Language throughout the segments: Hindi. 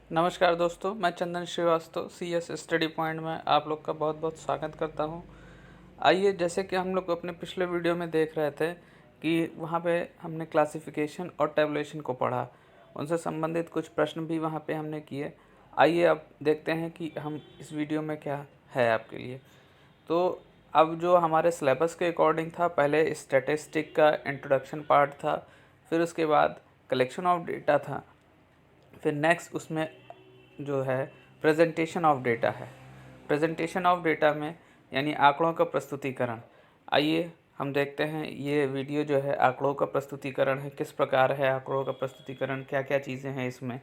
नमस्कार दोस्तों, मैं चंदन श्रीवास्तव CS स्टडी पॉइंट में आप लोग का बहुत बहुत स्वागत करता हूं। आइए, जैसे कि हम लोग अपने पिछले वीडियो में देख रहे थे कि वहां पे हमने क्लासिफिकेशन और टेबुलेशन को पढ़ा, उनसे संबंधित कुछ प्रश्न भी वहां पे हमने किए। आइए अब देखते हैं कि हम इस वीडियो में क्या है आपके लिए। तो अब जो हमारे सिलेबस के अकॉर्डिंग था, पहले स्टैटिस्टिक का इंट्रोडक्शन पार्ट था, फिर उसके बाद कलेक्शन ऑफ डेटा था, फिर नेक्स्ट उसमें जो है प्रेजेंटेशन ऑफ डेटा है। प्रेजेंटेशन ऑफ डेटा में यानी आंकड़ों का प्रस्तुतिकरण। आइए हम देखते हैं, ये वीडियो जो है आंकड़ों का प्रस्तुतिकरण है, किस प्रकार है आंकड़ों का प्रस्तुतिकरण, क्या क्या चीज़ें हैं इसमें,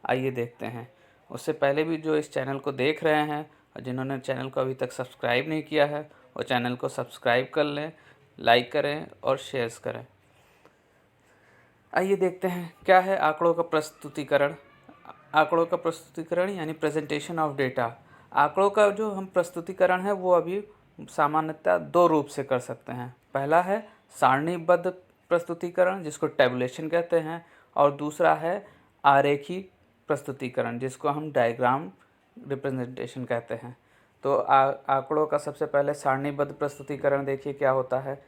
आइए देखते हैं। उससे पहले भी जो इस चैनल को देख रहे हैं और जिन्होंने चैनल को अभी तक सब्सक्राइब नहीं किया है, वो चैनल को सब्सक्राइब कर लें, लाइक करें और शेयर करें। आइए देखते हैं क्या है आंकड़ों का प्रस्तुतिकरण। आंकड़ों का प्रस्तुतिकरण यानी प्रेजेंटेशन ऑफ डेटा। आंकड़ों का जो हम प्रस्तुतिकरण है वो अभी सामान्यतः दो रूप से कर सकते हैं। पहला है सारणीबद्ध प्रस्तुतिकरण, जिसको टेबुलेशन कहते हैं, और दूसरा है आरेखी प्रस्तुतिकरण, जिसको हम डायग्राम रिप्रेजेंटेशन कहते हैं। तो आंकड़ों का सबसे पहले सारणीबद्ध प्रस्तुतिकरण देखिए क्या होता है।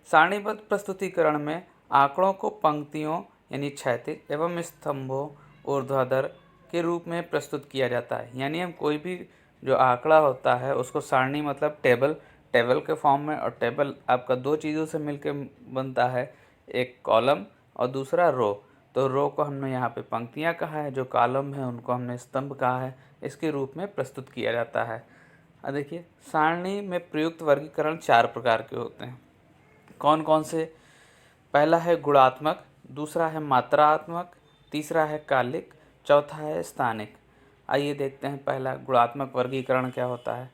सारणीबद्ध प्रस्तुतिकरण में आंकड़ों को पंक्तियों यानी क्षैतिज एवं स्तंभों ऊर्ध्वाधर के रूप में प्रस्तुत किया जाता है। यानी हम कोई भी जो आंकड़ा होता है उसको सारणी मतलब टेबल के फॉर्म में, और टेबल आपका दो चीज़ों से मिलकर बनता है, एक कॉलम और दूसरा रो। तो रो को हमने यहाँ पे पंक्तियाँ कहा है, जो कॉलम है उनको हमने स्तंभ कहा है। इसके रूप में प्रस्तुत किया जाता है। अब देखिए, सारणी में प्रयुक्त वर्गीकरण चार प्रकार के होते हैं। कौन कौन से? पहला है गुणात्मक, दूसरा है मात्रात्मक, तीसरा है कालिक, चौथा है स्थानिक। आइए देखते हैं पहला गुणात्मक वर्गीकरण क्या होता है।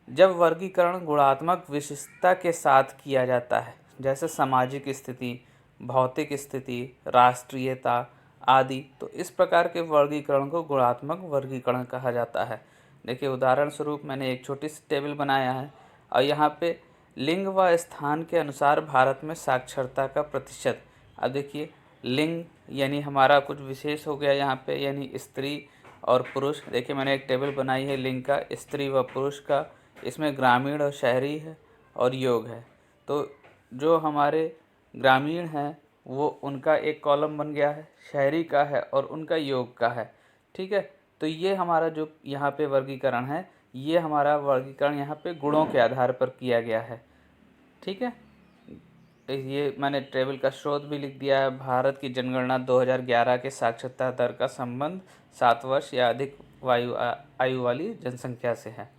जब वर्गीकरण गुणात्मक विशिष्टता के साथ किया जाता है, जैसे सामाजिक स्थिति, भौतिक स्थिति, राष्ट्रीयता आदि, तो इस प्रकार के वर्गीकरण को गुणात्मक वर्गीकरण कहा जाता है। देखिए, उदाहरण स्वरूप मैंने एक छोटी सी टेबल बनाया है और यहाँ पे लिंग व स्थान के अनुसार भारत में साक्षरता का प्रतिशत। अब देखिए, लिंग यानी हमारा कुछ विशेष हो गया यहाँ पे, यानी स्त्री और पुरुष। देखिए, मैंने एक टेबल बनाई है लिंग का, स्त्री व पुरुष का। इसमें ग्रामीण और शहरी है और योग है। तो जो हमारे ग्रामीण हैं वो उनका एक कॉलम बन गया है, शहरी का है और उनका योग का है। ठीक है, तो ये हमारा जो यहाँ पे वर्गीकरण है, ये हमारा वर्गीकरण यहाँ पे गुणों के आधार पर किया गया है। ठीक है, ये मैंने टेबल का स्रोत भी लिख दिया है। भारत की जनगणना 2011 के साक्षरता दर का संबंध 7 वर्ष या अधिक आयु वाली जनसंख्या से है।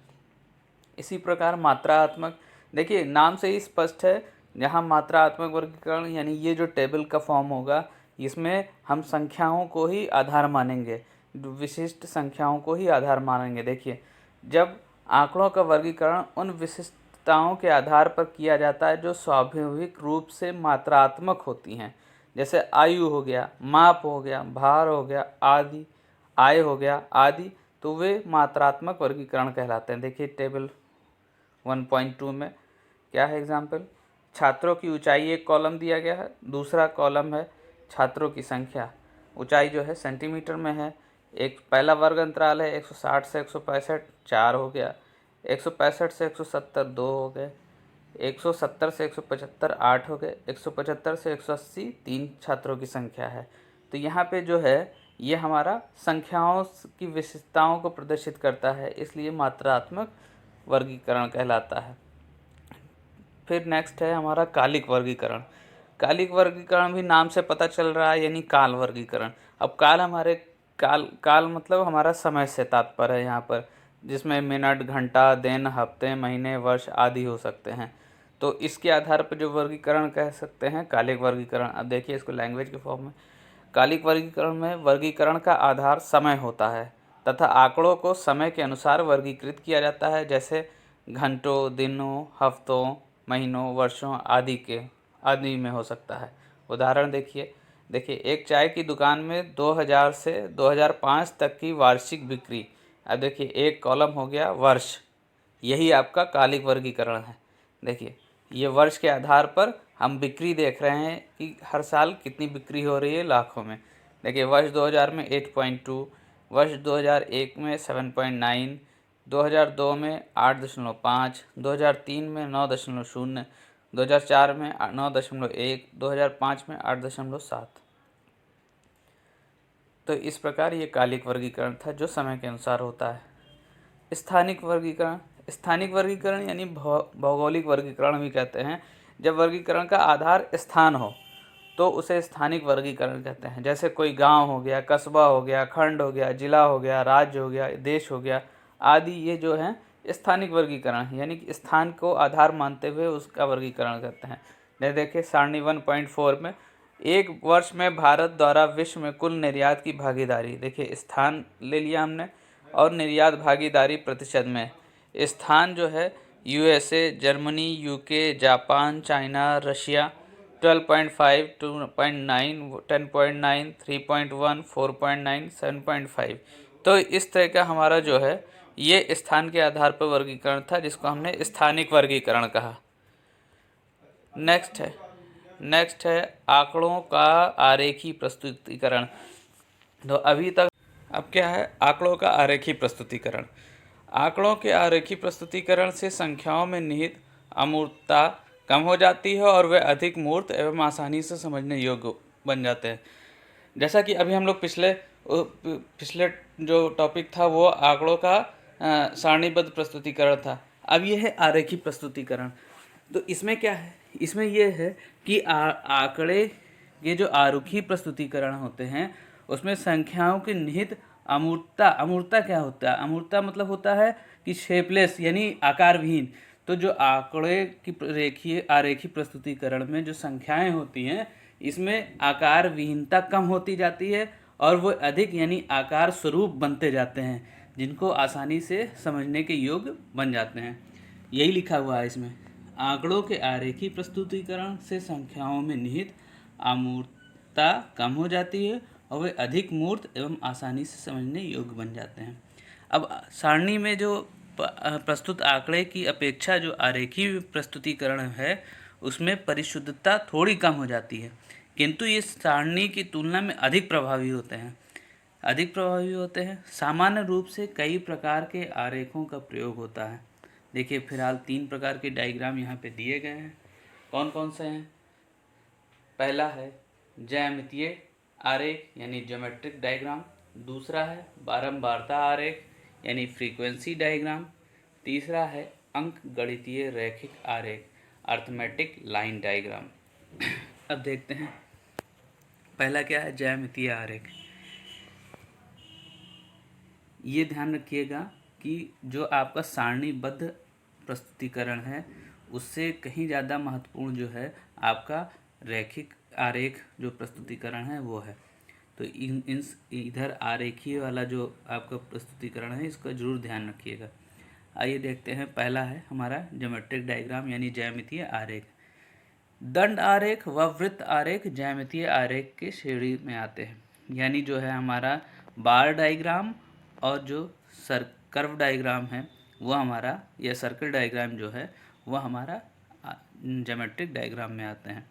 इसी प्रकार मात्रात्मक, देखिए नाम से ही स्पष्ट है, यहाँ मात्रात्मक वर्गीकरण यानी ये जो टेबल का फॉर्म होगा, इसमें हम संख्याओं को ही आधार मानेंगे, विशिष्ट संख्याओं को ही आधार मानेंगे। देखिए, जब आंकड़ों का वर्गीकरण उन विशिष्टताओं के आधार पर किया जाता है जो स्वाभाविक रूप से मात्रात्मक होती हैं, जैसे आयु हो गया, माप हो गया, भार हो गया आदि, आय हो गया आदि, तो वे मात्रात्मक वर्गीकरण कहलाते हैं। देखिए टेबल 1.2 में क्या है एग्जाम्पल, छात्रों की ऊंचाई एक कॉलम दिया गया है, दूसरा कॉलम है छात्रों की संख्या। ऊंचाई जो है सेंटीमीटर में है, एक पहला वर्ग अंतराल है 160 से 165 4 हो गया, 165 से 170 2 हो गए, 170 से 175 8 हो गए, 175 से 180 3 छात्रों की संख्या है। तो यहाँ पे जो है ये हमारा संख्याओं की विशेषताओं को प्रदर्शित करता है, इसलिए मात्रात्मक वर्गीकरण कहलाता है। फिर नेक्स्ट है हमारा कालिक वर्गीकरण। कालिक वर्गीकरण भी नाम से पता चल रहा है, यानी काल वर्गीकरण। अब काल हमारे काल मतलब हमारा समय से तात्पर्य है यहाँ पर, जिसमें मिनट, घंटा, दिन, हफ्ते, महीने, वर्ष आदि हो सकते हैं। तो इसके आधार पर जो वर्गीकरण कह सकते हैं कालिक वर्गीकरण। अब देखिए इसको लैंग्वेज के फॉर्म में, कालिक वर्गीकरण में वर्गीकरण का आधार समय होता है तथा आंकड़ों को समय के अनुसार वर्गीकृत किया जाता है, जैसे घंटों, दिनों, हफ्तों, महीनों, वर्षों आदि में हो सकता है। उदाहरण देखिए, एक चाय की दुकान में 2000 से 2005 तक की वार्षिक बिक्री। अब देखिए एक कॉलम हो गया वर्ष, यही आपका कालिक वर्गीकरण है। देखिए ये वर्ष के आधार पर हम बिक्री देख रहे हैं कि हर साल कितनी बिक्री हो रही है लाखों में। देखिए वर्ष 2000 में 8.2, वर्ष 2001 में 7.9, 2002 में 8.5, 2003 में 9.0, 2004 में 9.1, 2005 में 8.7। तो इस प्रकार ये कालिक वर्गीकरण था जो समय के अनुसार होता है। स्थानिक वर्गीकरण यानी भौगोलिक वर्गीकरण भी कहते हैं। जब वर्गीकरण का आधार स्थान हो तो उसे स्थानिक वर्गीकरण कहते हैं। जैसे कोई गांव हो गया, कस्बा हो गया, खंड हो गया, जिला हो गया, राज्य हो गया, देश हो गया आदि, ये जो है स्थानिक वर्गीकरण है, यानी कि स्थान को आधार मानते हुए उसका वर्गीकरण करते हैं। जैसे देखिए सारणी 1.4 में एक वर्ष में भारत द्वारा विश्व में कुल निर्यात की भागीदारी, देखिए स्थान ले लिया हमने और निर्यात भागीदारी प्रतिशत में। स्थान जो है USA, Germany, UK, Japan, China, Russia 12.5, 2.9, 10.9, 3.1, 4.9, 7.5। तो इस तरह का हमारा जो है ये स्थान के आधार पर वर्गीकरण था, जिसको हमने स्थानिक वर्गीकरण कहा। नेक्स्ट है आंकड़ों का आरेखी प्रस्तुतिकरण। तो अभी तक अब क्या है, आंकड़ों का आरेखी प्रस्तुतिकरण। आंकड़ों के आरेखी प्रस्तुतिकरण से संख्याओं में निहित अमूर्तता कम हो जाती है और वे अधिक मूर्त एवं आसानी से समझने योग्य बन जाते हैं। जैसा कि अभी हम लोग पिछले जो टॉपिक था वो आंकड़ों का सारणीबद्ध प्रस्तुतिकरण था। अब ये है आरेखी प्रस्तुतिकरण। तो इसमें क्या है, इसमें यह है कि आंकड़े ये जो आरेखी प्रस्तुतिकरण होते हैं उसमें संख्याओं की निहित अमूर्तता क्या होता है? अमूर्तता मतलब होता है कि शेपलेस यानी आकार विहीन। तो जो आंकड़े की आरेखी प्रस्तुतिकरण में जो संख्याएं होती हैं इसमें आकार विहीनता कम होती जाती है और वो अधिक यानी आकार स्वरूप बनते जाते हैं, जिनको आसानी से समझने के योग्य बन जाते हैं। यही लिखा हुआ है इसमें, आंकड़ों के आरेखी प्रस्तुतिकरण से संख्याओं में निहित अमूर्तता कम हो जाती है और वे अधिक मूर्त एवं आसानी से समझने योग्य बन जाते हैं। अब सारणी में जो प्रस्तुत आंकड़े की अपेक्षा जो आरेखी प्रस्तुतिकरण है उसमें परिशुद्धता थोड़ी कम हो जाती है, किंतु ये सारणी की तुलना में अधिक प्रभावी होते हैं। सामान्य रूप से कई प्रकार के आरेखों का प्रयोग होता है। देखिए फिलहाल 3 प्रकार के डायग्राम यहाँ पे दिए गए हैं। कौन कौन से हैं? पहला है ज्यामितीय आरेख यानी ज्योमेट्रिक डायग्राम, दूसरा है बारंबारता आरेख यानी फ्रीक्वेंसी डायग्राम, तीसरा है अंक गणितीय रैखिक आरेख अर्थमेटिक लाइन डायग्राम। अब देखते हैं पहला क्या है, ज्यामितीय आरेख। ये ध्यान रखिएगा कि जो आपका सारणीबद्ध प्रस्तुतिकरण है उससे कहीं ज़्यादा महत्वपूर्ण जो है आपका रैखिक आरेख जो प्रस्तुतिकरण है वो है। तो इधर आरेखीय वाला जो आपका प्रस्तुतिकरण है इसका जरूर ध्यान रखिएगा। आइए देखते हैं, पहला है हमारा ज्योमेट्रिक डायग्राम यानी ज्यामितीय आरेख। दंड आरेख व वृत्त आरेख ज्यामितीय आरेख के श्रेणी में आते हैं, यानी जो है हमारा बार डायग्राम और जो कर्व डायग्राम है वो हमारा, या सर्कल डायग्राम जो है वो हमारा ज्योमेट्रिक डायग्राम में आते हैं।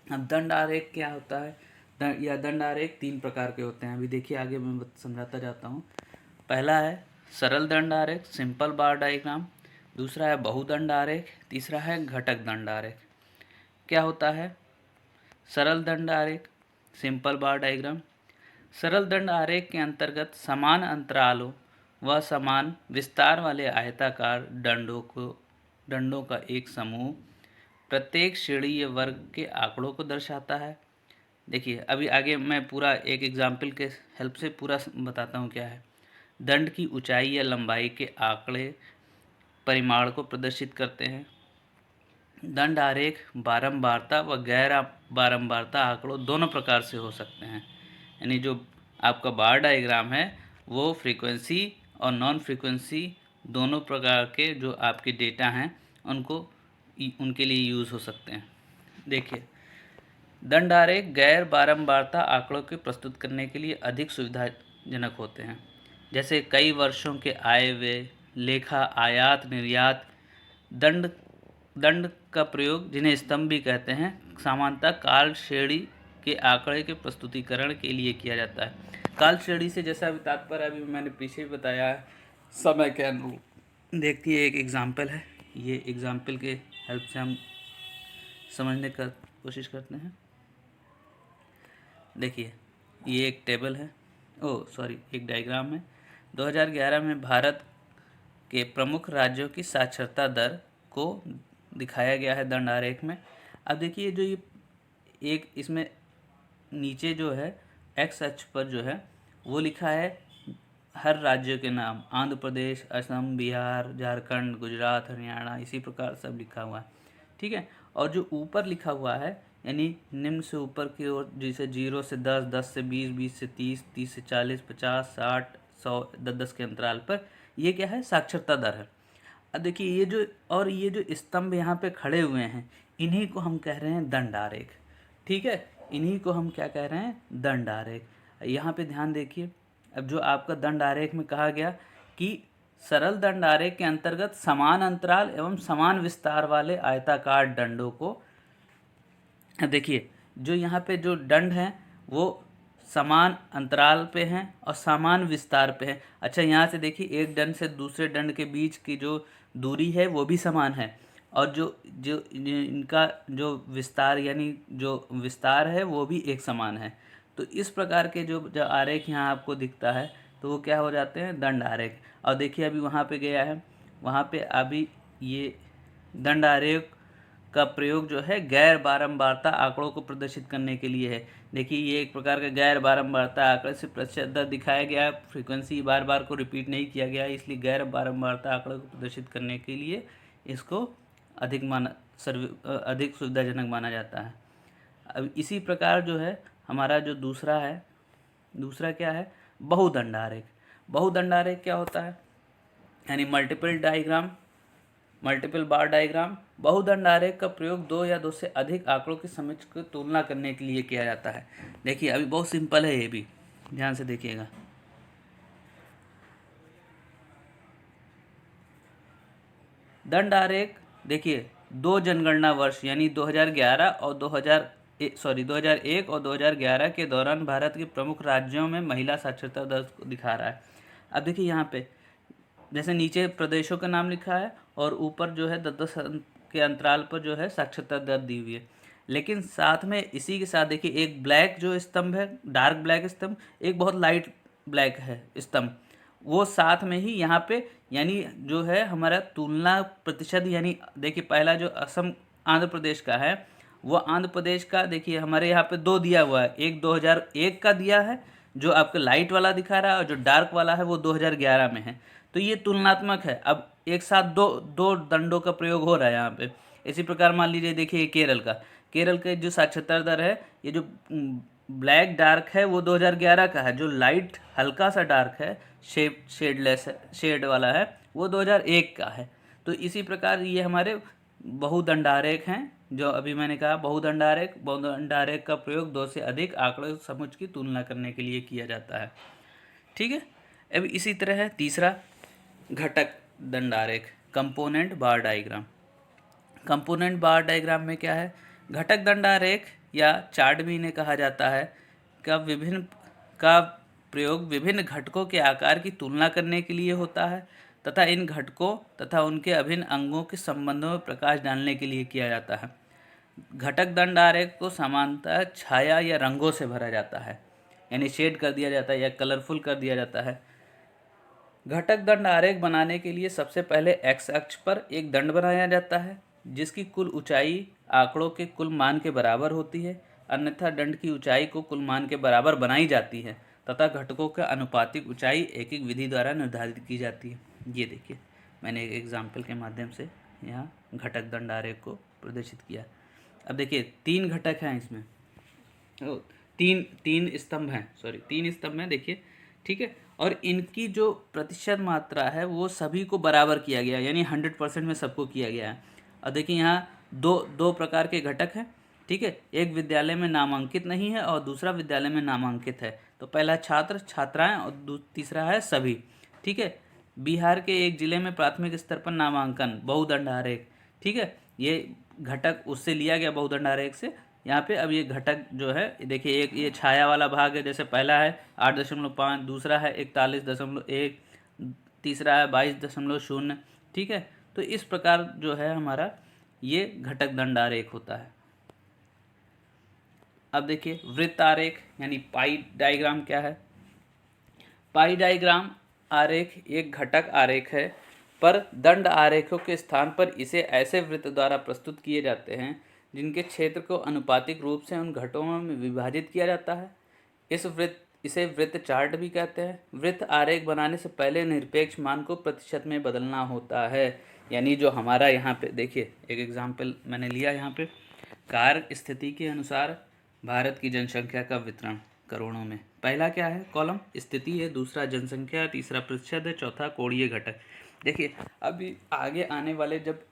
अब दंड आरेख क्या होता है? दंड आरेख 3 प्रकार के होते हैं। अभी देखिए आगे मैं समझाता जाता हूँ। पहला है सरल दंड आरेख सिंपल बार डायग्राम, दूसरा है बहुदंड आरेख, तीसरा है घटक दंड आरेख। क्या होता है सरल दंड आरेख सिंपल बार डायग्राम? सरल दंड आरेख के अंतर्गत समान अंतरालों व समान विस्तार वाले आयताकार दंडों का एक समूह प्रत्येक श्रेणी या वर्ग के आंकड़ों को दर्शाता है। देखिए अभी आगे मैं पूरा एक एग्जाम्पल के हेल्प से पूरा बताता हूँ क्या है। दंड की ऊंचाई या लंबाई के आंकड़े परिमाण को प्रदर्शित करते हैं। दंड आरेख बारंबारता व गैर बारंबारता आंकड़ों दोनों प्रकार से हो सकते हैं, यानी जो आपका बार डायग्राम है वो फ्रीक्वेंसी और नॉन फ्रीक्वेंसी दोनों प्रकार के जो आपके डेटा हैं उनके लिए यूज़ हो सकते हैं। देखिए दंड आरेख गैर बारंबारता आंकड़ों के प्रस्तुत करने के लिए अधिक सुविधाजनक होते हैं, जैसे कई वर्षों के आय व्यय, लेखा, आयात निर्यात। दंड का प्रयोग, जिन्हें स्तंभ भी कहते हैं, सामान्यतः काल श्रेणी के आंकड़े के प्रस्तुतिकरण के लिए किया जाता है। काल श्रेणी से जैसा अभी तात्पर्य अभी मैंने पीछे भी बताया है, समय के अनुरूप। देखिए एक एग्जाम्पल है, ये एग्जाम्पल के हेल्प से हम समझने का कोशिश करते हैं। देखिए ये एक टेबल है, एक डायग्राम है। 2011 में भारत के प्रमुख राज्यों की साक्षरता दर को दिखाया गया है दंड आरेख में। अब देखिए जो ये एक इसमें नीचे जो है एक्स अक्ष पर जो है वो लिखा है हर राज्य के नाम, आंध्र प्रदेश, असम, बिहार, झारखंड, गुजरात, हरियाणा, इसी प्रकार सब लिखा हुआ है, ठीक है। और जो ऊपर लिखा हुआ है यानी निम्न से ऊपर की ओर, जैसे 0 से 10, 10 से 20, 20 से 30, 30 से 40, 50, 60, 100, 10-10 के अंतराल पर, ये क्या है, साक्षरता दर है। अब देखिए ये जो स्तंभ यहाँ पे खड़े हुए हैं, इन्हीं को हम कह रहे हैं दंड आरेख, ठीक है। इन्हीं को हम क्या कह रहे हैं, दंड आरेख। यहाँ पे ध्यान देखिए, अब जो आपका दंड आरेख में कहा गया कि सरल दंड आरेख के अंतर्गत समान अंतराल एवं समान विस्तार वाले आयताकार दंडों को, देखिए जो यहाँ पे जो दंड हैं वो समान अंतराल पे हैं और समान विस्तार पे हैं। अच्छा यहाँ से देखिए एक दंड से दूसरे दंड के बीच की जो दूरी है वो भी समान है, और जो जो इनका जो विस्तार यानी जो विस्तार है वो भी एक समान है। तो इस प्रकार के जो आरेख यहाँ आपको दिखता है तो वो क्या हो जाते हैं, दंड आरेख। और देखिए अभी वहाँ पे गया है, वहाँ पे अभी ये दंड आरेख का प्रयोग जो है गैर बारंबारता आंकड़ों को प्रदर्शित करने के लिए है। देखिए ये एक प्रकार का गैर बारंबारता आंकड़े से प्रतिशत दर दिखाया गया है, फ्रीक्वेंसी बार बार को रिपीट नहीं किया गया है, इसलिए गैर बारंबारता आंकड़ों को प्रदर्शित करने के लिए इसको अधिक सुविधाजनक माना जाता है। अब इसी प्रकार जो है हमारा जो दूसरा क्या है, बहुदंड आरेख। बहुदंड आरेख क्या होता है, यानी मल्टीपल बार डायग्राम। बहुदंड आरेख का प्रयोग 2 या 2 से अधिक आंकड़ों की समुच्चय की तुलना करने के लिए किया जाता है। देखिए अभी बहुत सिंपल है, ये भी ध्यान से देखिएगा। दंड आरेख देखिए 2 जनगणना वर्ष यानी 2011 और 2001 और 2011 के दौरान भारत के प्रमुख राज्यों में महिला साक्षरता दर को दिखा रहा है। अब देखिए यहाँ पे जैसे नीचे प्रदेशों का नाम लिखा है और ऊपर जो है 10-10 के अंतराल पर जो है साक्षरता दर दी हुई है। लेकिन साथ में इसी के साथ देखिए एक ब्लैक जो स्तंभ है, डार्क ब्लैक स्तंभ, एक बहुत लाइट ब्लैक है स्तंभ, वो साथ में ही यहाँ पे यानी जो है हमारा तुलना प्रतिशत, यानी देखिए पहला जो असम आंध्र प्रदेश का है वो आंध्र प्रदेश का देखिए हमारे यहाँ पे 2 दिया हुआ है, एक 2001 का दिया है जो आपका लाइट वाला दिखा रहा है और जो डार्क वाला है वो 2011 में है। तो ये तुलनात्मक है। अब एक साथ दो दंडों का प्रयोग हो रहा है यहाँ पे। इसी प्रकार मान लीजिए देखिए केरल के जो साक्षरता दर है, ये जो ब्लैक डार्क है वो 2011 का है, जो लाइट हल्का सा डार्क है शेड वाला है वो 2001 का है। तो इसी प्रकार ये हमारे बहुदंड आरेख हैं, जो अभी मैंने कहा बहुदंड आरेख का प्रयोग 2 से अधिक आंकड़ों समुच्चय की तुलना करने के लिए किया जाता है, ठीक है। अब इसी तरह है तीसरा घटक दंड आरेख, कंपोनेंट बार डायग्राम। कंपोनेंट बार डायग्राम में क्या है, घटक दंड आरेख या चार्ट भी इन्हें कहा जाता है का प्रयोग विभिन्न घटकों के आकार की तुलना करने के लिए होता है तथा इन घटकों तथा उनके अभिन्न अंगों के संबंधों में प्रकाश डालने के लिए किया जाता है। घटक दंड आरेख को सामान्यतः छाया या रंगों से भरा जाता है, यानी शेड कर दिया जाता है या कलरफुल कर दिया जाता है। घटक दंड आरेख बनाने के लिए सबसे पहले एक्स अक्ष पर एक दंड बनाया जाता है जिसकी कुल ऊंचाई आंकड़ों के कुल मान के बराबर होती है, अन्यथा दंड की ऊंचाई को कुल मान के बराबर बनाई जाती है तथा घटकों का अनुपातिक ऊंचाई एक एक विधि द्वारा निर्धारित की जाती है। ये देखिए मैंने एक एग्जाम्पल के माध्यम से यहाँ घटक दंड आरेख को प्रदर्शित किया। अब देखिए 3 घटक हैं इसमें, तीन स्तंभ हैं देखिए, ठीक है। और इनकी जो प्रतिशत मात्रा है वो सभी को बराबर किया गया, यानी 100% में सबको किया गया है। और देखिए यहाँ दो प्रकार के घटक हैं, ठीक है। एक विद्यालय में नामांकित नहीं है और दूसरा विद्यालय में नामांकित है। तो पहला छात्र छात्राएं और तीसरा है सभी, ठीक है। बिहार के एक जिले में प्राथमिक स्तर पर नामांकन बहुदंड आरेख, ठीक है। ये घटक उससे लिया गया बहुदंड आरेख से, यहाँ पे अब ये घटक जो है देखिए, एक ये छाया वाला भाग है, जैसे पहला है 8.5, दूसरा है 41.1, तीसरा है 22.0, ठीक है। तो इस प्रकार जो है हमारा ये घटक दंड आरेख होता है। अब देखिए वृत्त आरेख यानी पाई डायग्राम क्या है। पाई डायग्राम आरेख एक घटक आरेख है, पर दंड आरेखों के स्थान पर इसे ऐसे वृत्त द्वारा प्रस्तुत किए जाते हैं जिनके क्षेत्र को अनुपातिक रूप से उन घटकों में विभाजित किया जाता है। इसे वृत्त चार्ट भी कहते हैं। वृत्त आरेख बनाने से पहले निरपेक्ष मान को प्रतिशत में बदलना होता है। यानी जो हमारा यहाँ पे देखिए, एक एग्जाम्पल मैंने लिया यहाँ पे, कार्य स्थिति के अनुसार भारत की जनसंख्या का वितरण करोड़ों में। पहला क्या है, कॉलम स्थिति है, दूसरा जनसंख्या, तीसरा प्रतिशत है, चौथा कोणीय घटक। देखिए अभी आगे आने वाले जब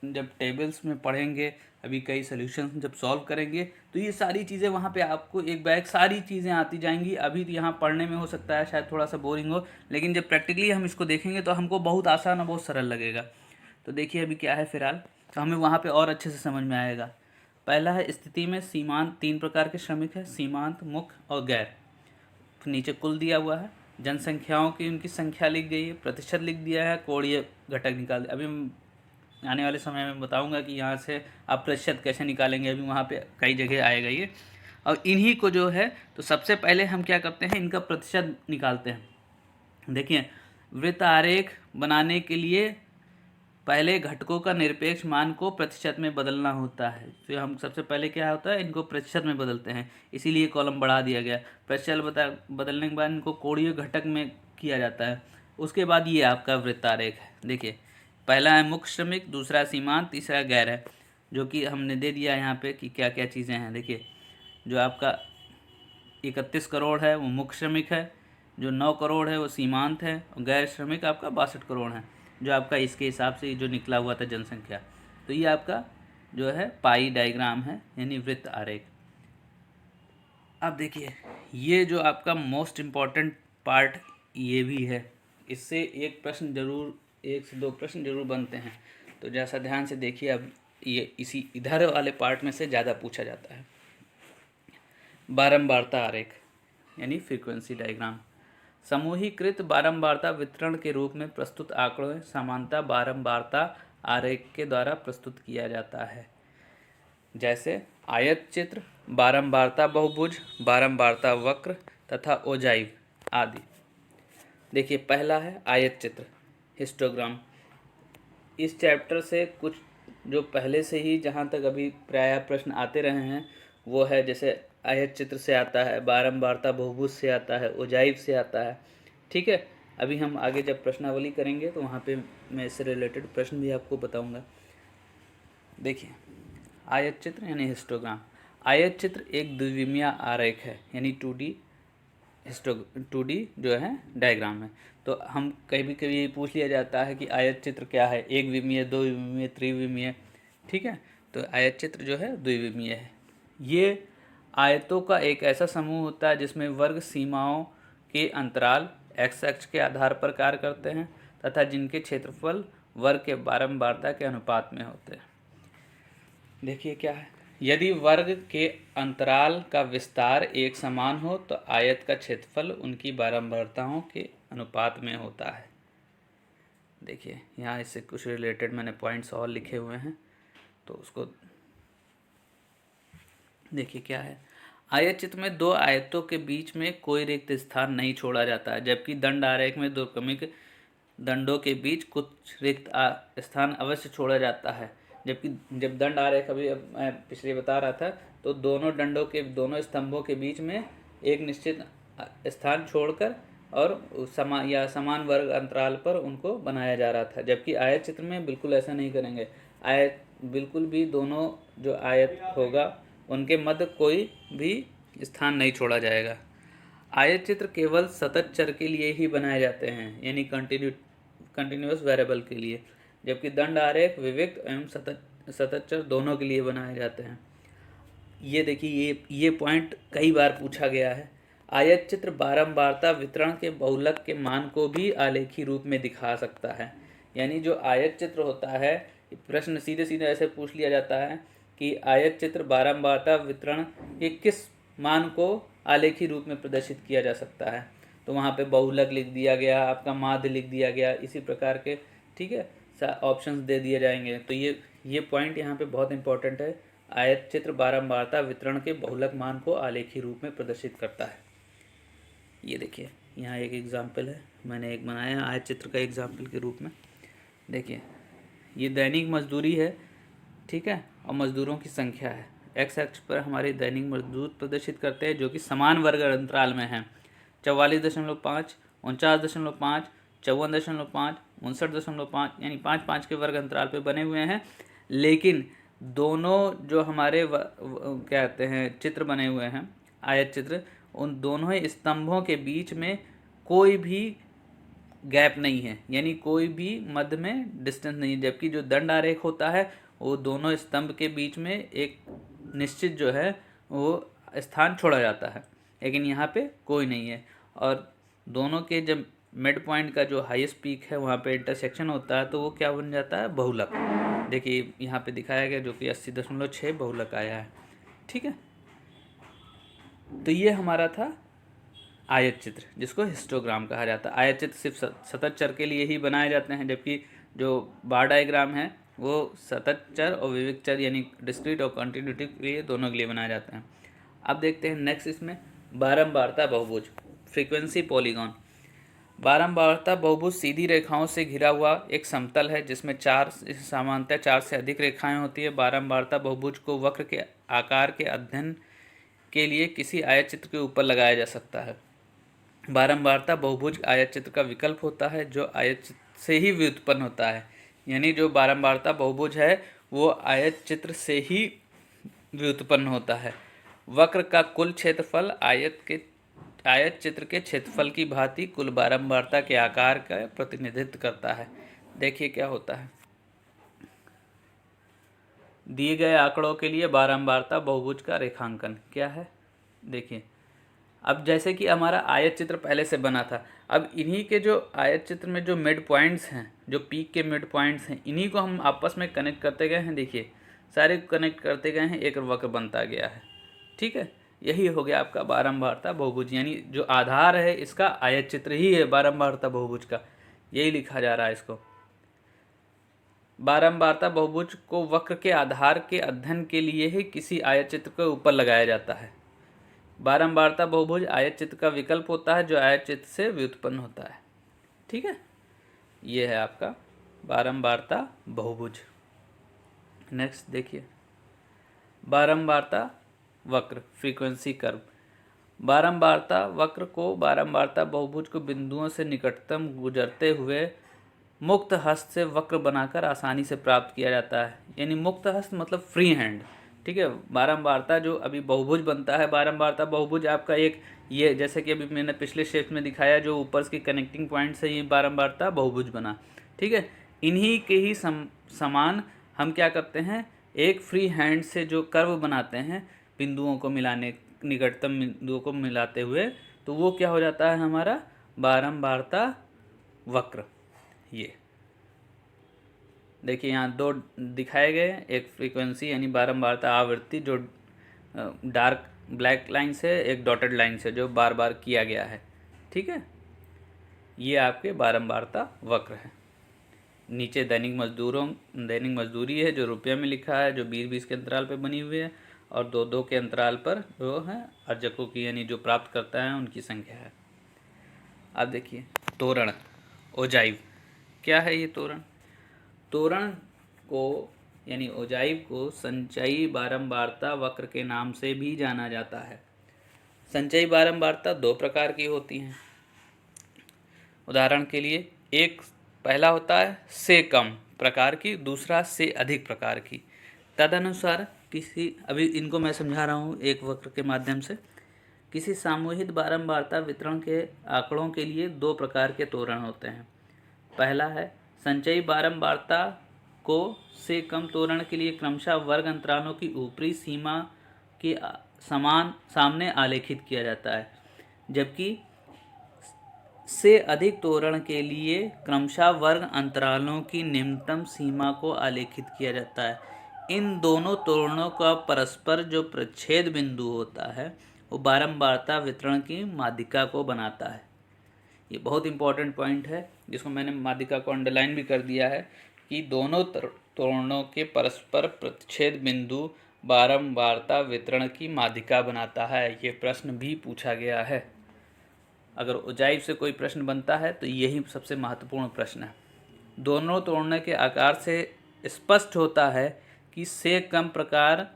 टेबल्स में पढ़ेंगे, अभी कई सॉल्यूशन जब सॉल्व करेंगे, तो ये सारी चीज़ें वहाँ पे आपको एक बैग सारी चीज़ें आती जाएंगी। अभी तो यहाँ पढ़ने में हो सकता है शायद थोड़ा सा बोरिंग हो, लेकिन जब प्रैक्टिकली हम इसको देखेंगे तो हमको बहुत आसान और बहुत सरल लगेगा। तो देखिए अभी क्या है फिलहाल, तो हमें वहाँ पे और अच्छे से समझ में आएगा। पहला है स्थिति में सीमांत, 3 प्रकार के श्रमिक है, सीमांत, मुख्य और गैर। नीचे कुल दिया हुआ है, जनसंख्याओं की उनकी संख्या लिख गई है, प्रतिशत लिख दिया है, कोणीय घटक निकाल दिया। अभी आने वाले समय में बताऊंगा कि यहाँ से आप प्रतिशत कैसे निकालेंगे, अभी वहाँ पे कई जगह आएगा ये। और इन्हीं को जो है, तो सबसे पहले हम क्या करते हैं, इनका प्रतिशत निकालते हैं। देखिए वृत्त आरेख बनाने के लिए पहले घटकों का निरपेक्ष मान को प्रतिशत में बदलना होता है। तो हम सबसे पहले क्या होता है, इनको प्रतिशत में बदलते हैं, इसीलिए कॉलम बढ़ा दिया गया। प्रतिशत बदलने के बाद इनको कोणीय घटक में किया जाता है। उसके बाद ये आपका वृत्त आरेख है। देखिए पहला है मुख्य श्रमिक, दूसरा सीमांत, तीसरा गैर है, जो कि हमने दे दिया यहाँ पे कि क्या क्या चीज़ें हैं। देखिए जो आपका 31 करोड़ है वो मुख्य श्रमिक है, जो 9 करोड़ है वो सीमांत है, और गैर श्रमिक आपका 62 करोड़ है, जो आपका इसके हिसाब से जो निकला हुआ था जनसंख्या। तो ये आपका जो है पाई डायग्राम है, यानी वृत्त आरेख। अब देखिए ये जो आपका मोस्ट इम्पॉर्टेंट पार्ट ये भी है, इससे एक प्रश्न जरूर, 1 से 2 प्रश्न जरूर बनते हैं। तो जैसा ध्यान से देखिए, अब ये इसी इधर वाले पार्ट में से ज़्यादा पूछा जाता है। बारंबारता आरेख यानी फ्रीक्वेंसी डायग्राम। समूहीकृत बारंबारता वितरण के रूप में प्रस्तुत आंकड़ों समानता बारंबारता आरेख के द्वारा प्रस्तुत किया जाता है, जैसे आयत चित्र, बारंबारता बहुभुज, बारंबारता वक्र तथा ओजाइव आदि। देखिए पहला है आयत चित्र, हिस्टोग्राम। इस चैप्टर से कुछ जो पहले से ही जहाँ तक अभी प्रायः प्रश्न आते रहे हैं वो है, जैसे आयत चित्र से आता है, बारंबारता बहुभुज से आता है, ओजाइव से आता है, ठीक है। अभी हम आगे जब प्रश्नावली करेंगे तो वहाँ पे मैं इससे रिलेटेड प्रश्न भी आपको बताऊँगा। देखिए आयत चित्र यानी हिस्टोग्राम। आयत चित्र एक द्विविमीय आरेख है, यानी 2D जो है डायग्राम है। तो हम कभी कभी पूछ लिया जाता है कि आयत चित्र क्या है, 1 विमीय, 2 विमीय, त्रिविमीय, ठीक है। तो आयत चित्र जो है द्विविमीय है। ये आयतों का एक ऐसा समूह होता है जिसमें वर्ग सीमाओं के अंतराल x अक्ष के आधार पर कार्य करते हैं तथा जिनके क्षेत्रफल वर्ग के बारंबारता के अनुपात में होते हैं। देखिए क्या है, यदि वर्ग के अंतराल का विस्तार एक समान हो तो आयत का क्षेत्रफल उनकी बारंबारताओं के अनुपात में होता है। देखिए यहाँ इससे कुछ रिलेटेड मैंने पॉइंट्स और लिखे हुए हैं, तो उसको देखिए क्या है। आयत चित्र में 2 आयतों के बीच में कोई रिक्त स्थान नहीं छोड़ा जाता है, जबकि दंड आरेख में 2 क्रमिक दंडों के बीच कुछ रिक्त स्थान अवश्य छोड़ा जाता है। जबकि जब दंड आरेख, अभी मैं पिछले बता रहा था, तो दोनों दंडों के दोनों स्तंभों के बीच में एक निश्चित स्थान छोड़कर और समान वर्ग अंतराल पर उनको बनाया जा रहा था। जबकि आयत चित्र में बिल्कुल ऐसा नहीं करेंगे। आयत बिल्कुल भी दोनों जो आयत होगा उनके मध्य कोई भी स्थान नहीं छोड़ा जाएगा। आयत चित्र केवल सतत चर के लिए ही बनाए जाते हैं, यानी कंटिन्यूअस वेरिएबल के लिए, जबकि दंड आरेख विविक्त एवं सतत चर दोनों के लिए बनाए जाते हैं। ये देखिए ये पॉइंट कई बार पूछा गया है। आयत चित्र बारंबारता वितरण के बहुलक के मान को भी आलेखी रूप में दिखा सकता है। यानी जो आयत चित्र होता है, प्रश्न सीधे सीधे ऐसे पूछ लिया जाता है कि आयत चित्र बारंबारता वितरण के किस मान को आलेखी रूप में प्रदर्शित किया जा सकता है। तो वहाँ पे बहुलक लिख दिया गया, आपका माध्य लिख दिया गया, इसी प्रकार के, ठीक है, ऑप्शंस दे दिए जाएंगे। तो ये पॉइंट यहाँ पे बहुत इंपॉर्टेंट है। आयत चित्र बारंबारता वितरण के बहुलक मान को आलेखी रूप में प्रदर्शित करता है। ये देखिए यहाँ एक एग्जाम्पल है, मैंने एक बनाया आयत चित्र का एग्जाम्पल के रूप में। देखिए ये दैनिक मजदूरी है, ठीक है, और मजदूरों की संख्या है। एक्स अक्ष पर हमारे दैनिक मजदूर प्रदर्शित करते हैं जो कि समान वर्ग अंतराल में हैं। 44.5, 49.5, 54.5, 59.5, यानी 5-5 के वर्ग अंतराल पे बने हुए हैं। लेकिन दोनों जो हमारे क्या कहते हैं चित्र बने हुए हैं, आयत चित्र, उन दोनों ही स्तंभों के बीच में कोई भी गैप नहीं है, यानी कोई भी मध्य में डिस्टेंस नहीं है। जबकि जो दंड आरेख होता है वो दोनों स्तंभ के बीच में एक निश्चित जो है वो स्थान छोड़ा जाता है, लेकिन यहाँ पे कोई नहीं है। और दोनों के जब मिड पॉइंट का जो हाईएस्ट पीक है वहाँ पे इंटरसेक्शन होता है, तो वो क्या बन जाता है, बहुलक। देखिए यहाँ पे दिखाया गया जो कि 80.6 बहुलक आया है, ठीक है। तो ये हमारा था आयत चित्र, जिसको हिस्टोग्राम कहा जाता है। आयत चित्र सिर्फ सतत चर के लिए ही बनाए जाते हैं, जबकि जो बार डायग्राम है वो सतत चर और विविध चर यानी डिस्क्रीट और कंटिन्यूटी के लिए, दोनों के लिए बनाए जाते हैं। अब देखते हैं नेक्स्ट इसमें बारंबारता बहुभुज, फ्रीक्वेंसी पॉलीगॉन। बारंबारता बहुभुज सीधी रेखाओं से घिरा हुआ एक समतल है जिसमें सामान्यतः 4 से अधिक रेखाएं होती है। बारंबारता बहुभुज को वक्र के आकार के अध्ययन के लिए किसी आयत चित्र के ऊपर लगाया जा सकता है। बारंबारता बहुभुज आयत चित्र का विकल्प होता है जो आयत चित्र से ही व्युत्पन्न होता है, यानी जो बारंबारता बहुभुज है वो आयत चित्र से ही व्युत्पन्न होता है। वक्र का कुल क्षेत्रफल आयत चित्र के क्षेत्रफल की भांति कुल बारंबारता के आकार का प्रतिनिधित्व करता है। देखिए क्या होता है, दिए गए आंकड़ों के लिए बारंबारता बहुभुज का रेखांकन क्या है। देखिए अब जैसे कि हमारा आयत चित्र पहले से बना था, अब इन्हीं के जो आयत चित्र में जो मिड पॉइंट्स हैं, जो पीक के मिड पॉइंट्स हैं, इन्हीं को हम आपस में कनेक्ट करते गए हैं। देखिए सारे कनेक्ट करते गए हैं, एक वक्र बनता गया है, ठीक है। यही हो गया आपका बारंबारता बहुभुज, यानी जो आधार है इसका आयत चित्र ही है बारंबारता बहुभुज का, यही लिखा जा रहा है इसको। बारंबारता बहुभुज को वक्र के आधार के अध्ययन के लिए ही किसी आयत चित्र के ऊपर लगाया जाता है। बारंबारता बहुभुज आयत चित्र का विकल्प होता है जो आयत चित्र से व्युत्पन्न होता है, ठीक है। ये है आपका बारंबारता बहुभुज। नेक्स्ट देखिए बारंबारता वक्र, फ्रीक्वेंसी कर्व। बारंबारता वक्र को बारंबारता बहुभुज को बिंदुओं से निकटतम गुजरते हुए मुक्त हस्त से वक्र बनाकर आसानी से प्राप्त किया जाता है। यानी मुक्त हस्त मतलब फ्री हैंड, ठीक है। बारंबारता जो अभी बहुभुज बनता है, बारंबारता बहुभुज आपका एक ये जैसे कि अभी मैंने पिछले शेप में दिखाया, जो ऊपर के कनेक्टिंग पॉइंट से ये बारंबारता बहुभुज बना, ठीक है। इन्हीं के ही समान हम क्या करते हैं, एक फ्री हैंड से जो कर्व बनाते हैं बिंदुओं को मिलाने, निकटतम बिंदुओं को मिलाते हुए, तो वो क्या हो जाता है हमारा बारंबारता वक्र। ये देखिए यहाँ दो दिखाए गए, एक फ्रीक्वेंसी यानी बारंबारता आवृत्ति जो डार्क ब्लैक लाइन से, एक डॉटेड लाइन से जो बार बार किया गया है, ठीक है। ये आपके बारंबारता वक्र है। नीचे दैनिक मजदूरी है जो रुपये में लिखा है, जो 20-20 के अंतराल पे बनी हुई है, और 2-2 के अंतराल पर जो है अर्जकों की यानी जो प्राप्त करता है उनकी संख्या है। अब देखिए तोरण ओजाइव, क्या है ये तोरण। तोरण को यानी ओजाइव को संचयी बारंबारता वक्र के नाम से भी जाना जाता है। संचयी बारंबारता 2 प्रकार की होती हैं। उदाहरण के लिए एक पहला होता है से कम प्रकार की, दूसरा से अधिक प्रकार की। तदनुसार अभी इनको मैं समझा रहा हूँ एक वक्र के माध्यम से। किसी सामूहिक बारंबारता वितरण के आंकड़ों के लिए 2 प्रकार के तोरण होते हैं। पहला है संचयी बारंबारता को से कम तोरण के लिए क्रमशः वर्ग अंतरालों की ऊपरी सीमा के सामने आलेखित किया जाता है, जबकि से अधिक तोरण के लिए क्रमशः वर्ग अंतरालों की निम्नतम सीमा को आलेखित किया जाता है। इन दोनों त्वरणों का परस्पर जो प्रच्छेद बिंदु होता है वो बारंबारता वितरण की माध्यिका को बनाता है। ये बहुत इंपॉर्टेंट पॉइंट है जिसको मैंने माध्यिका को अंडरलाइन भी कर दिया है कि दोनों त्वरणों के परस्पर प्रच्छेद बिंदु बारंबारता वितरण की माध्यिका बनाता है। ये प्रश्न भी पूछा गया है। अगर उजाइव से कोई प्रश्न बनता है तो यही सबसे महत्वपूर्ण प्रश्न है। दोनों तोड़ने के आकार से स्पष्ट होता है कि से कम प्रकार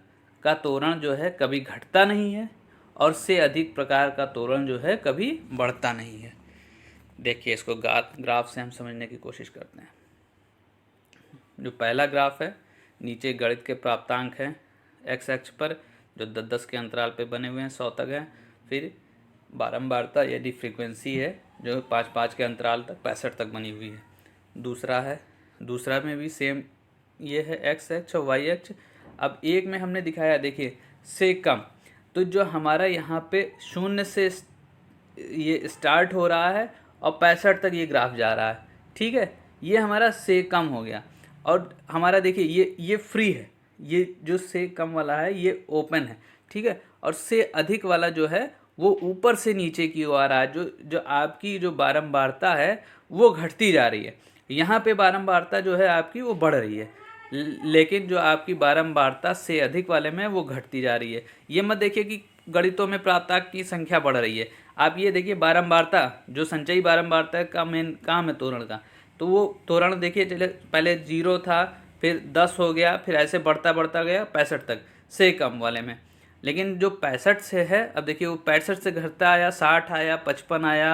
का तोरण जो है कभी घटता नहीं है और से अधिक प्रकार का तोरण जो है कभी बढ़ता नहीं है। देखिए इसको ग्राफ से हम समझने की कोशिश करते हैं। जो पहला ग्राफ है, नीचे गणित के प्राप्तांक हैं एक्स अक्ष पर जो 10-10 के अंतराल पे बने हुए हैं, 100 तक हैं। फिर बारंबारता यदि फ्रीक्वेंसी है जो 5-5 के अंतराल तक 65 तक बनी हुई है। दूसरा में भी सेम ये है एक्स अक्ष और वाई अक्ष। अब एक में हमने दिखाया, देखिए से कम, तो जो हमारा यहाँ पे 0 से ये स्टार्ट हो रहा है और 65 तक ये ग्राफ जा रहा है, ठीक है, ये हमारा से कम हो गया। और हमारा देखिए ये फ्री है, ये जो से कम वाला है ये ओपन है, ठीक है, और से अधिक वाला जो है वो ऊपर से नीचे की ओर आ रहा है। जो आपकी जो बारंबारता है वो घटती जा रही है। यहाँ पे बारंबारता जो है आपकी वो बढ़ रही है, लेकिन जो आपकी बारंबारता से अधिक वाले में वो घटती जा रही है। ये मत देखिए कि गणितों में प्राप्तांक की संख्या बढ़ रही है। आप ये देखिए बारंबारता, जो संचयी बारंबारता का मेन काम है तोरण का, तो वो तोरण देखिए चले पहले 0 था, फिर 10 हो गया, फिर ऐसे बढ़ता बढ़ता गया 65 तक से कम वाले में। लेकिन जो 65 से है, अब देखिए वो 65 से घटता आया, 60 आया, 55 आया,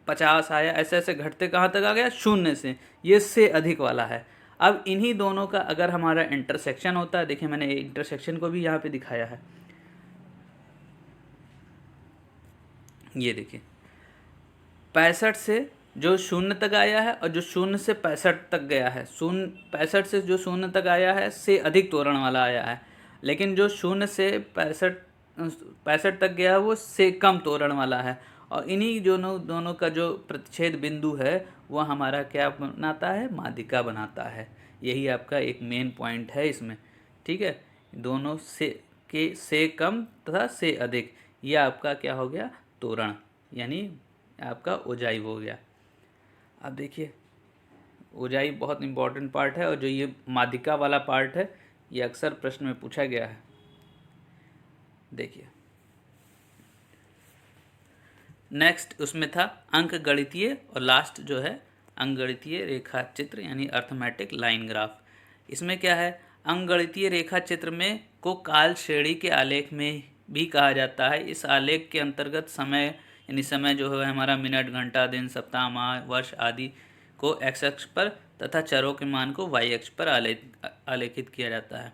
50 आया, ऐसे ऐसे घटते कहाँ तक आ गया, 0 से। ये से अधिक वाला है। अब इन्हीं दोनों का अगर हमारा इंटरसेक्शन होता है, देखिए मैंने इंटरसेक्शन को भी यहाँ पे दिखाया है, ये देखिए 65 से जो 0 तक आया है और जो 0 से 65 तक गया है, 65 से जो 0 तक आया है से अधिक तोरण वाला आया है। लेकिन जो 0 से 65 तक गया है वो से कम तोरण वाला है। और इन्हीं दोनों का जो प्रतिच्छेद बिंदु है वो हमारा क्या बनाता है, माध्यिका बनाता है। यही आपका एक मेन पॉइंट है इसमें, ठीक है। दोनों से कम तथा से अधिक, ये आपका क्या हो गया, तोरण, यानी आपका ओजाइव हो गया। अब देखिए ओजाइव बहुत इंपॉर्टेंट पार्ट है और जो ये माध्यिका वाला पार्ट है ये अक्सर प्रश्न में पूछा गया है। देखिए नेक्स्ट उसमें था अंक गणितीय, और लास्ट जो है अंकगणितीय रेखा चित्र यानी अर्थमेटिक लाइन ग्राफ। इसमें क्या है, अंकगणितीय रेखा चित्र में को काल श्रेणी के आलेख में भी कहा जाता है। इस आलेख के अंतर्गत समय यानी समय जो है हमारा मिनट, घंटा, दिन, सप्ताह, माह, वर्ष आदि को एक्स अक्ष पर तथा चरों के मान को वाई अक्ष पर आलेखित किया जाता है।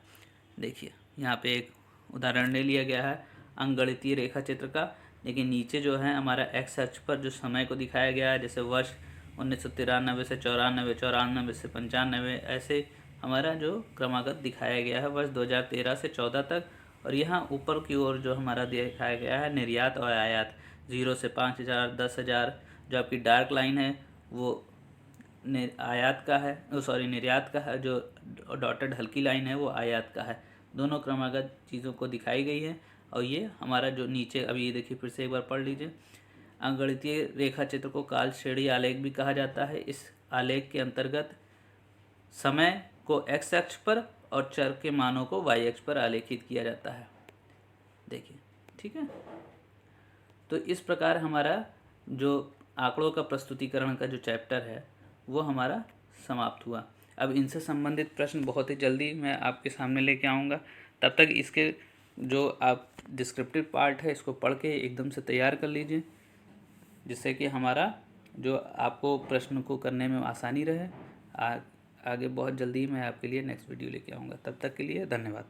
देखिए यहाँ पे एक उदाहरण ले लिया गया है अंकगणितीय रेखा चित्र का। लेकिन नीचे जो है हमारा एक्स अक्ष पर जो समय को दिखाया गया है, जैसे वर्ष 1993 से 94, 94 से 95, ऐसे हमारा जो क्रमागत दिखाया गया है वर्ष 2013 से 14 तक। और यहाँ ऊपर की ओर जो हमारा दिखाया गया है निर्यात और आयात, 0 से 5000, 10,000। जो आपकी डार्क लाइन है वो आयात का है, निर्यात का है। जो डॉटेड हल्की लाइन है वो आयात का है। दोनों क्रमागत चीज़ों को दिखाई गई है। और ये हमारा जो नीचे, अभी ये देखिए फिर से एक बार पढ़ लीजिए, अंकगणितीय रेखा चित्र को काल श्रेणी आलेख भी कहा जाता है। इस आलेख के अंतर्गत समय को एक्स अक्ष पर और चर के मानों को वाई अक्ष पर आलेखित किया जाता है। देखिए ठीक है। तो इस प्रकार हमारा जो आंकड़ों का प्रस्तुतिकरण का जो चैप्टर है वो हमारा समाप्त हुआ। अब इनसे संबंधित प्रश्न बहुत ही जल्दी मैं आपके सामने लेके आऊँगा। तब तक इसके जो आप डिस्क्रिप्टिव पार्ट है इसको पढ़ के एकदम से तैयार कर लीजिए, जिससे कि हमारा जो आपको प्रश्न को करने में आसानी रहे। आगे बहुत जल्दी मैं आपके लिए नेक्स्ट वीडियो लेके आऊँगा। तब तक के लिए धन्यवाद।